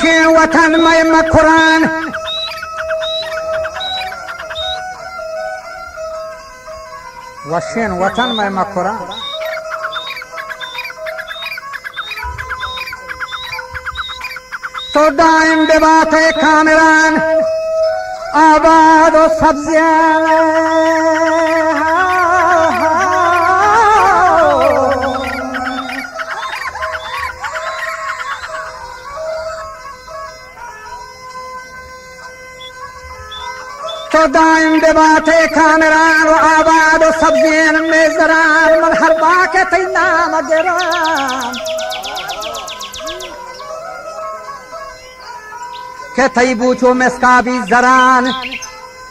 वशे वतन में मखुरान वशीन वतन में मखुरान तो दाइम बेबात कामरान आबाद और सब्जियां तो दाइम बेबात कामरान और आबाद और सब्जियां में जरान मन हर बाके तई नाम गिरान के थई बूछो मेस्का भी जरान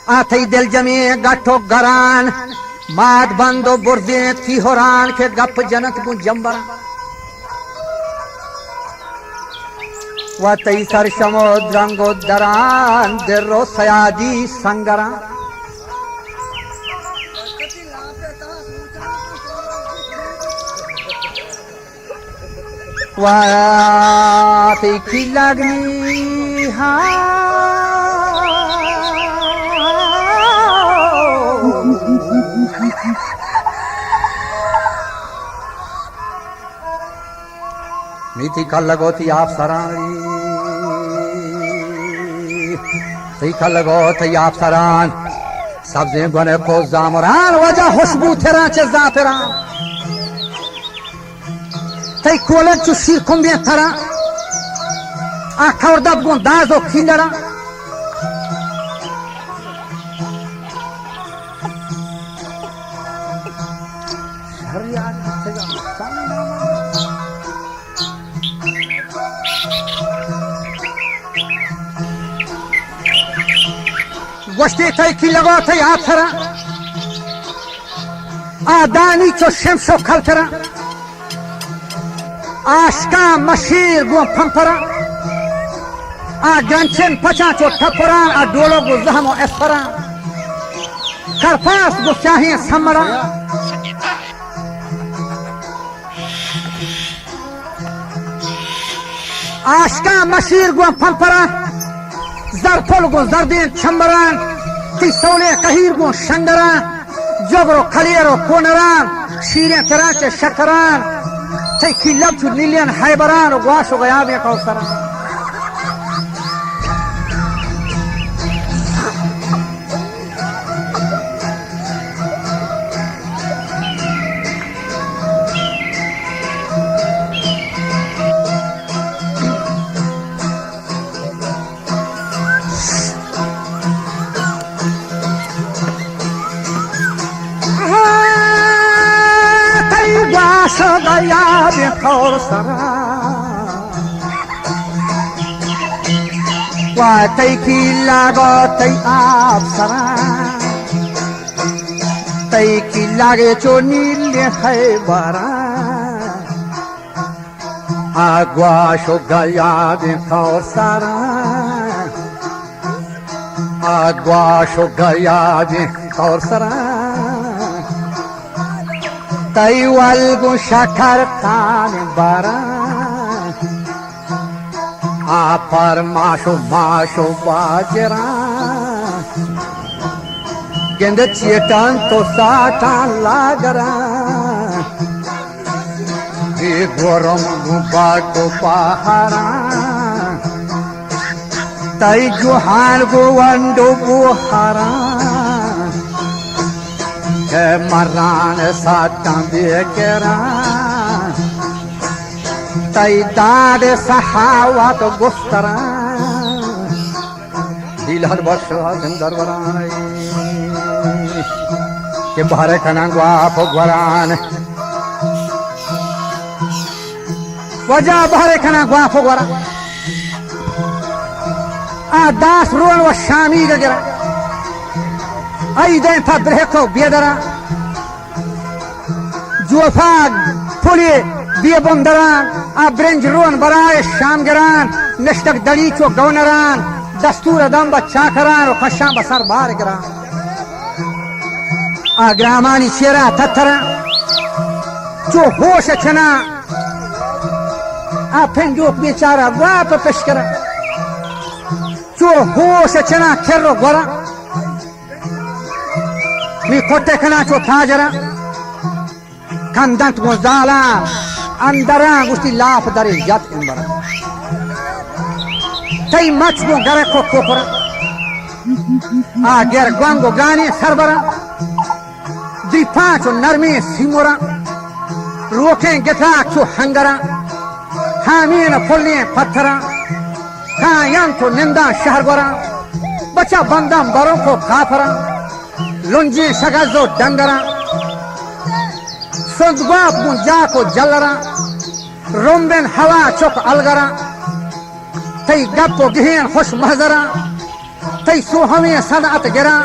आ थई दिल जमी गाठो गरान माद बंदो बुर्दे थी होरान के गप जनत बु जंबरा व तई सर समुद्रंगो दरान दिरो सयादी संगरा वाती की लगनी नीति का लगोती आप सरानी तीखा लगोती आप सरान सब्जी बने को जामरान वजह खुशबू तेरा चे जाफरान तई कोले चु सिर कुंबे थरा आखा और दब गुन दाजो खिंडरा वस्ते तई की लगो तई आप थरा आदानी चो शमशो खल थरा आशका मशीर गो फंफरा आ गंचन पचा चो ठपरा आ डोलो गो जहमो एफरा करफास गो चाहिए समरा आशका मशीर गो फंफरा जरफल गो जरदीन छंबरान तिसौले कहीर गो शंगरा जबरो खलियरो कोनरान शीरे तराचे शकरान तई लब चु नीलियन हैबरान वाशो गया बे कौसरा गया बेखौर सरा वातई की लागो तई आप सरा तई की लागे चो नीले खैबरा आग्वाशो गया बेखौर सरा आग्वाशो गया बेखौर सरा तई वल्गु शखर खान बारा आपर माशो माशो बाजरा गेंद चेटन तो साटान लागरा ये गोरम गुबा को पहारा तई जुहान गो वंडो बुहारा मरान साता बेकरा तई दाद सहावा तो गुस्तरा दिलहर बस दरबरान के बारे कना ग्वाप ग्वरान वजह बारे कना ग्वाप ग्वरान आ दास रोन व शामी गरा आई दें था ब्रेको बेदरा जुफाग फुली बिय बंदरान आ ब्रेंज रोन बराए शामगरान नष्टक दड़ी चो गवनरान दस्तूर दम बच्चाकरान और खशां बसर बार गरान आ ग्रामानी शेरा थथरा जो होश छना आ फिर जो बेचारा वाप पेश करा चो होश चना खेरो गोरा मी कोटे खना चो थाजरा कंदंत गोजाला अंदरा गुस्ती लाफ दरे जत इंबरा तई मच गो गरे को कोकरा आ गर गंगो गाने सरबरा दी पांचो नरमी सिमोरा रोके गथा चो हंगरा हामीन फुल्ले पत्थरा कायन तो निंदा शहर गोरा बचा बंदम बरों को खाफरा लुंजी शगजो डंगरा सुंदवा मुंजा को जलरा रोम्बेन हवा चुक अलगरा तई गप्पो गिहेन खुश महजरा तई सोहमे सदात गिरा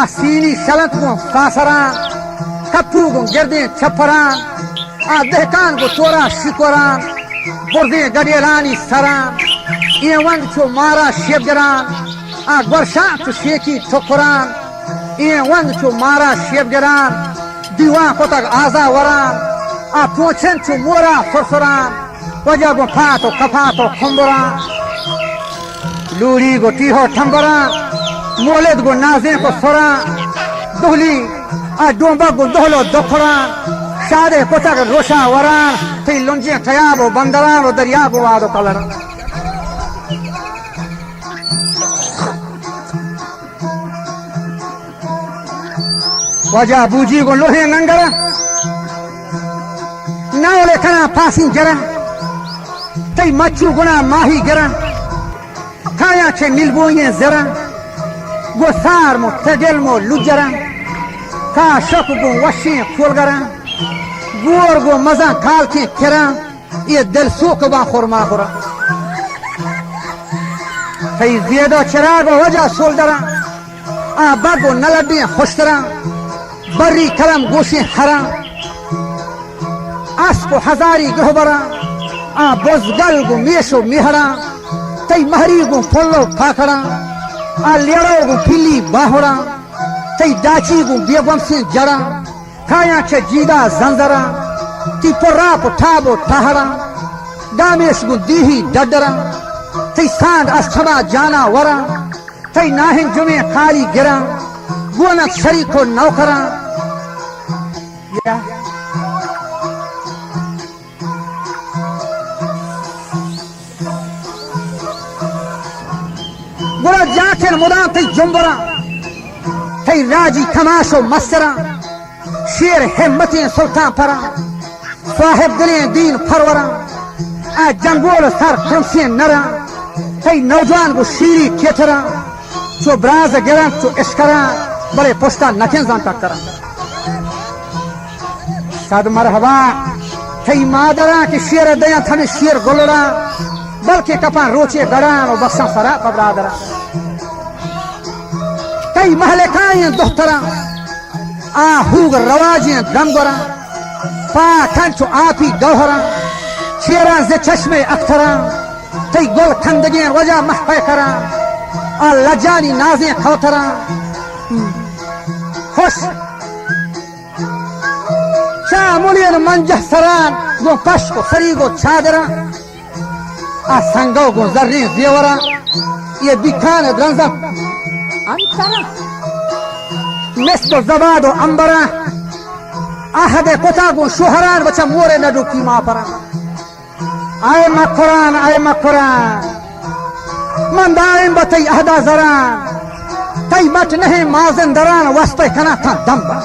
आसीनी शलत को फासरा कप्पू को गिरदे छपरा आ दहकान को तोरा शिकोरा बुर्दे गडेरानी सरा ये वंग चो मारा शेबगरान आ वर्षा तो शेकी ठोकरान ये वंग चो मारा शेबगरान दीवा को तक आजा वरान आ पोछन चो मोरा फुरफुरान वजह को फातो कफातो खुम्बरा लूरी को टीहो ठम्बरा मोलेद को नाजे को सोरा दुहली आ डोंबा को दोहलो दोखरा शादे को तक रोशा वरान ती लुंजे खयाबो बंदरान और दरिया को वादो कलर वजह बूजी को लोहे नंगरा नावले खना फांसी जरा तई मच्छू गुना माही गिरा खाया छे मिलबोये जरा गो सार मो तेगल मो लुजरा का शक गो वशी फुलगरा गोर गो मजा खाल के खरा ये दिल सोक बा खुरमा खुरा तई ज्यादा चिराग वजह सोलदरा आ बागो नलबी खुशरा बर्री कलम गोशी हरा आसको हजारी गहबरा आ बोजगल गो मेशो मिहरा तई महरी गो फुल्लो फाखड़ा आ लेड़ो गो फिली बाहोड़ा तई डाची गो बेगम से जड़ा खाया छे जीदा जंजरा ती पोरा पुठाबो ठहरा दामेश गो दीही डडरा तई सांड अस्थमा जाना वरा तई नाहिन जुमे खाली गिरा गोनक शरीको नौकरा बुरा जाकर मुदा तई जुम्बरा तई राजी तमाशो मसरा शेर हिम्मती सुल्तान परा साहिब दिले दीन फरवरा आ जंगोल सर खुमसी नरा तई नौजवान को शीरी खेतरा चो ब्राज गिरा चो इश्करा बड़े पुश्ता नखें जानता करा सद मरहबा तई मादरा की शेर दया थने शेर गोलरा बल्कि कपान रोचे गड़ान और बक्सा फरा पबरादरा कई महले कायं दोहतरा आ हुग रवाजियां गमगोरा पा ठंचो आपी गौहरा शेरा जे चश्मे अख्तरा तई गोल खंदगियां वजह महफे करा आ लजानी नाजे खौतरा खुश शामुलियन मंजह सरान गो पश को सरी गो छादरा आ संगो गो जर्री जेवरा ये बिखान द्रंजा अंतरा मिस्तो जबादो अंबरा आहदे कोता गो शुहरान बचा मोरे नडू की मां परा आए मकुरान मंदाइन बतई अहदा जरान तई मत नहीं माजन दरान वस्ते कना था दम्बा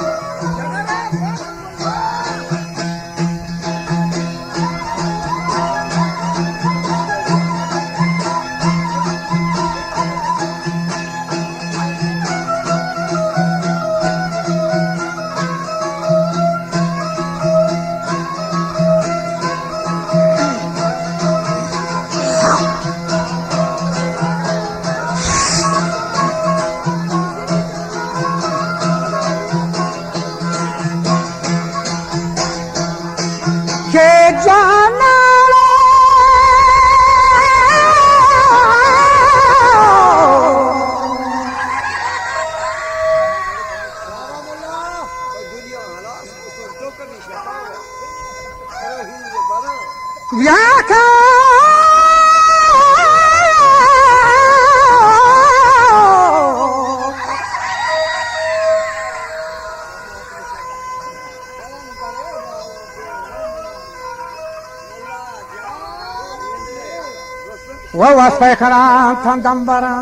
ووصفي كلام تندمبرا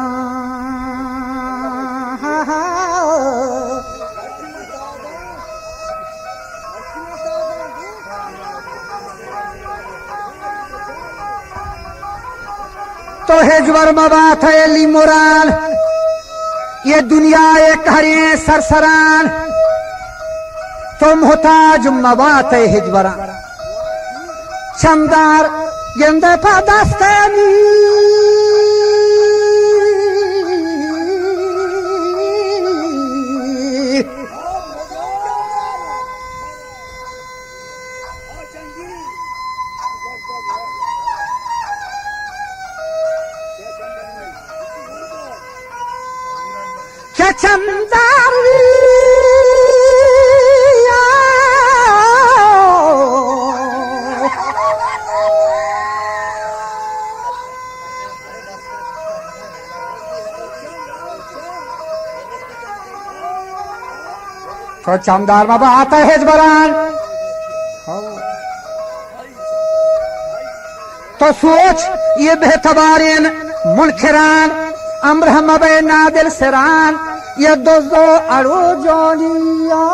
तो हेजवर मबात है ली मुराल ये दुनिया एक हरे सरसरान तो मोहताज मबात है हिजवरा चंदार गेंदे पादस्तानी क्या चंदार तो चमदार बाबा आता है हिजबरान तो सोच ये बेहतबारीन मुनखिरान अम्र मबे नादिल सिरान ये दोस्तों अड़ो जोनिया